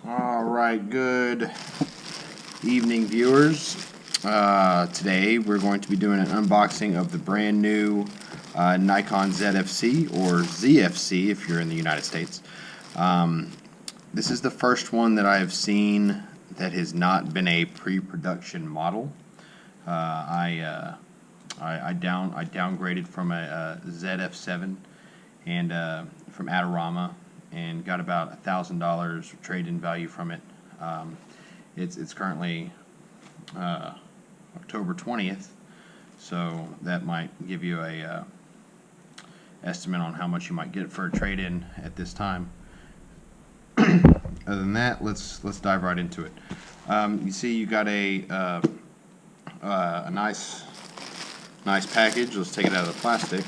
Alright, good evening viewers. Today we're going to be doing an unboxing of the brand new Nikon ZFC, or ZFC if you're in the United States. This is the first one that I have seen that has not been a pre-production model. I downgraded from a ZF7 and from Adorama, and got about $1,000 trade-in value from it. It's currently October 20th, so that might give you a estimate on how much you might get for a trade-in at this time. Other than that, let's dive right into it. You see, you got a nice package. Let's take it out of the plastic.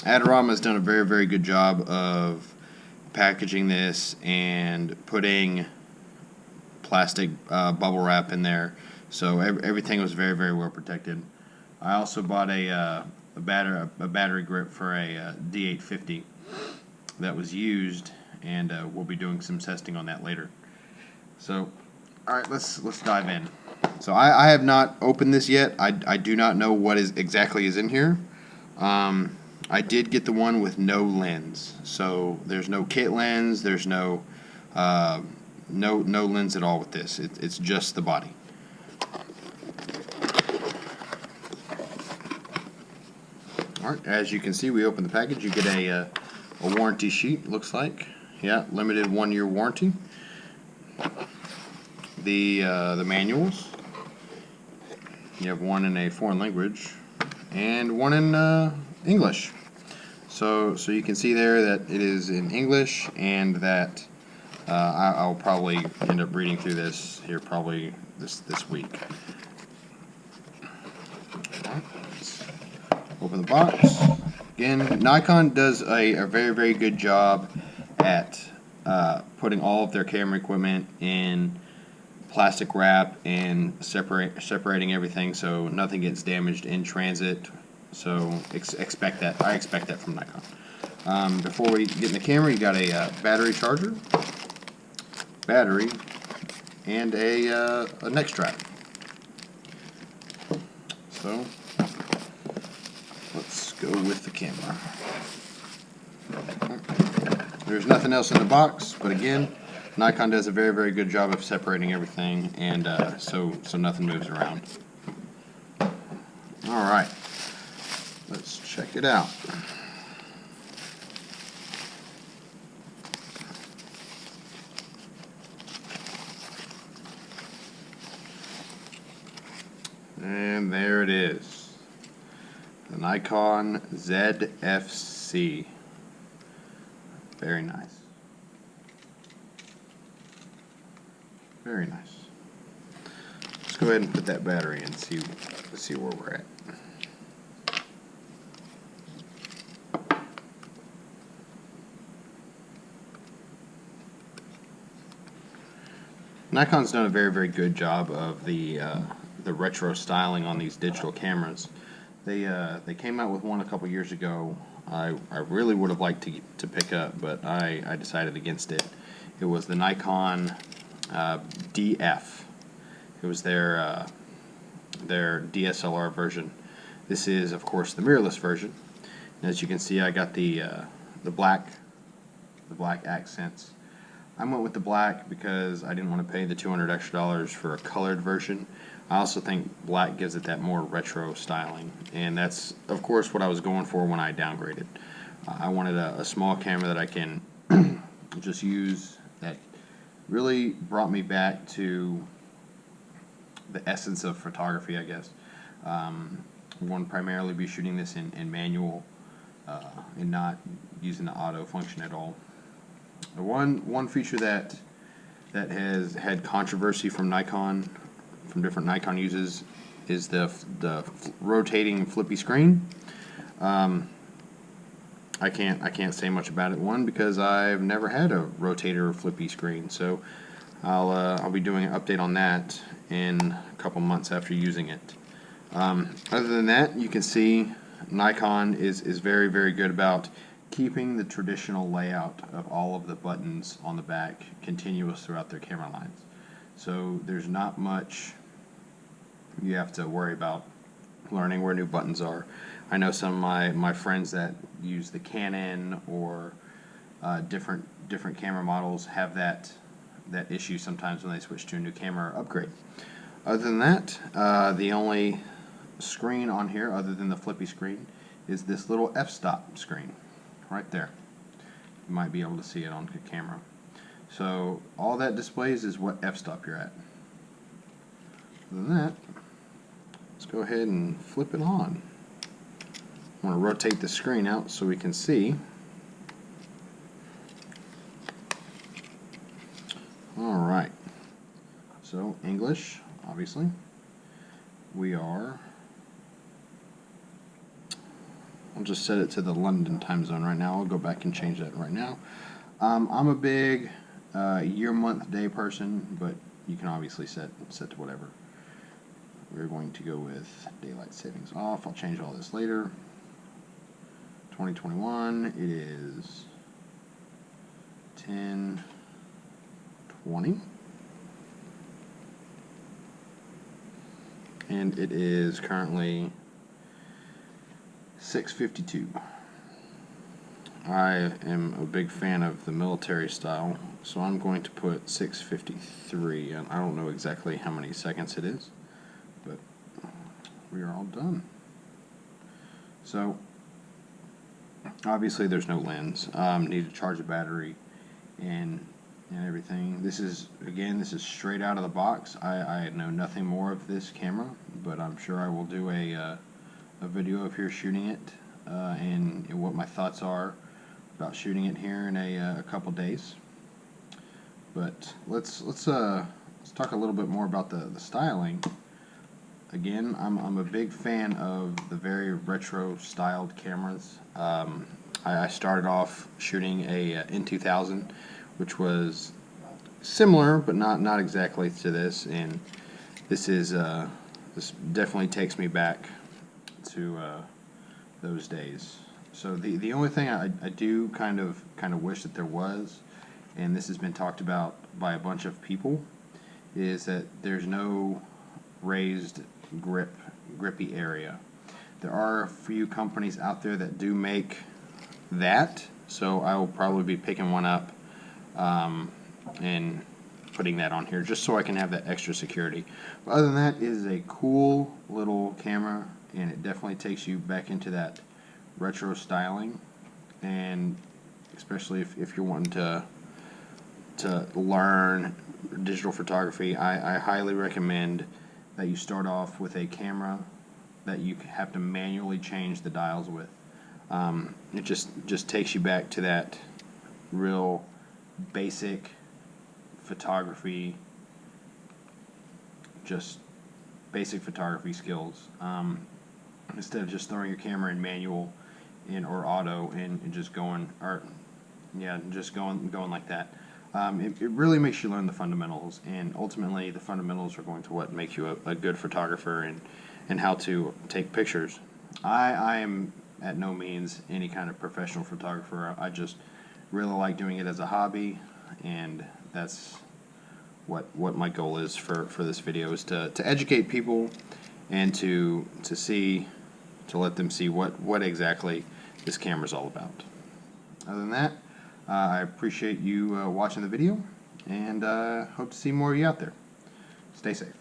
Adorama has done a very good job of packaging this and putting plastic bubble wrap in there, so everything was very well protected. I also bought a battery grip for a D850 that was used, and we'll be doing some testing on that later. So, all right, let's dive in. So I have not opened this yet. I do not know what exactly is in here. I did get the one with no lens, so there's no kit lens. There's no lens at all with this. It's just the body. All right, as you can see, we open the package. You get a warranty sheet. Looks like, yeah, limited 1-year warranty. The manuals. You have one in a foreign language and one in English. So you can see there that it is in English, and that I'll probably end up reading through this here probably this week. Let's open the box. Again, Nikon does a very good job at putting all of their camera equipment in plastic wrap and separating everything so nothing gets damaged in transit. So expect that. I expect that from Nikon. Before we get in the camera, you got a battery charger, battery, and a neck strap. So let's go with the camera. There's nothing else in the box, but again, Nikon does a very good job of separating everything, and so nothing moves around. All right. Let's check it out. And there it is. The Nikon ZFC. Very nice. Very nice. Let's go ahead and put that battery in and see where we're at. Nikon's done a very good job of the retro styling on these digital cameras. They came out with one a couple years ago. I really would have liked to pick up, but I decided against it. It was the Nikon DF. It was their DSLR version. This is, of course, the mirrorless version. And as you can see, I got the black accents. I went with the black because I didn't want to pay the $200 extra for a colored version. I also think black gives it that more retro styling, and that's of course what I was going for when I downgraded. I wanted a small camera that I can just use, that really brought me back to the essence of photography, I guess. I'm going to primarily be shooting this in manual and not using the auto function at all. The one feature that has had controversy from Nikon, from different Nikon users, is the rotating flippy screen. I can't say much about it. One, because I've never had a rotator or flippy screen, so I'll be doing an update on that in a couple months after using it. Other than that, you can see Nikon is very good about keeping the traditional layout of all of the buttons on the back continuous throughout their camera lines. So there's not much you have to worry about learning where new buttons are. I know some of my friends that use the Canon or different camera models have that issue sometimes when they switch to a new camera or upgrade. Other than that, the only screen on here other than the flippy screen is this little f-stop screen right there. You might be able to see it on the camera. So all that displays is what f-stop you're at. Other than that, let's go ahead and flip it on. I want to rotate the screen out so we can see. Alright, so English, obviously. I'll just set it to the London time zone right now. I'll go back and change that right now. I'm a big year, month, day person, but you can obviously set to whatever. We're going to go with daylight savings off. I'll change all this later. 2021, it is 10:20. And it is currently 6:52. I am a big fan of the military style, so I'm going to put 6:53, and I don't know exactly how many seconds it is, but we are all done. So obviously there's no lens. Need to charge the battery and everything. This is straight out of the box. I know nothing more of this camera, but I'm sure I will do a video of here shooting it and what my thoughts are about shooting it here in a couple days. But let's talk a little bit more about the styling. Again, I'm a big fan of the very retro styled cameras. I started off shooting a N2000, which was similar but not exactly to this, and this definitely takes me back to those days. So the only thing I do kind of wish that there was, and this has been talked about by a bunch of people, is that there's no raised grippy area. There are a few companies out there that do make that, so I will probably be picking one up and putting that on here just so I can have that extra security. But other than that, it is a cool little camera, and it definitely takes you back into that retro styling, and especially if you're wanting to learn digital photography, I highly recommend that you start off with a camera that you have to manually change the dials with. It just takes you back to that real basic photography, just basic photography skills. Instead of just throwing your camera in manual or auto and just going like that. It really makes you learn the fundamentals, and ultimately the fundamentals are going to what make you a good photographer and how to take pictures. I am at no means any kind of professional photographer. I just really like doing it as a hobby, and that's what my goal is for this video, is to educate people and to let them see what exactly this camera is all about. Other than that, I appreciate you watching the video, and hope to see more of you out there. Stay safe.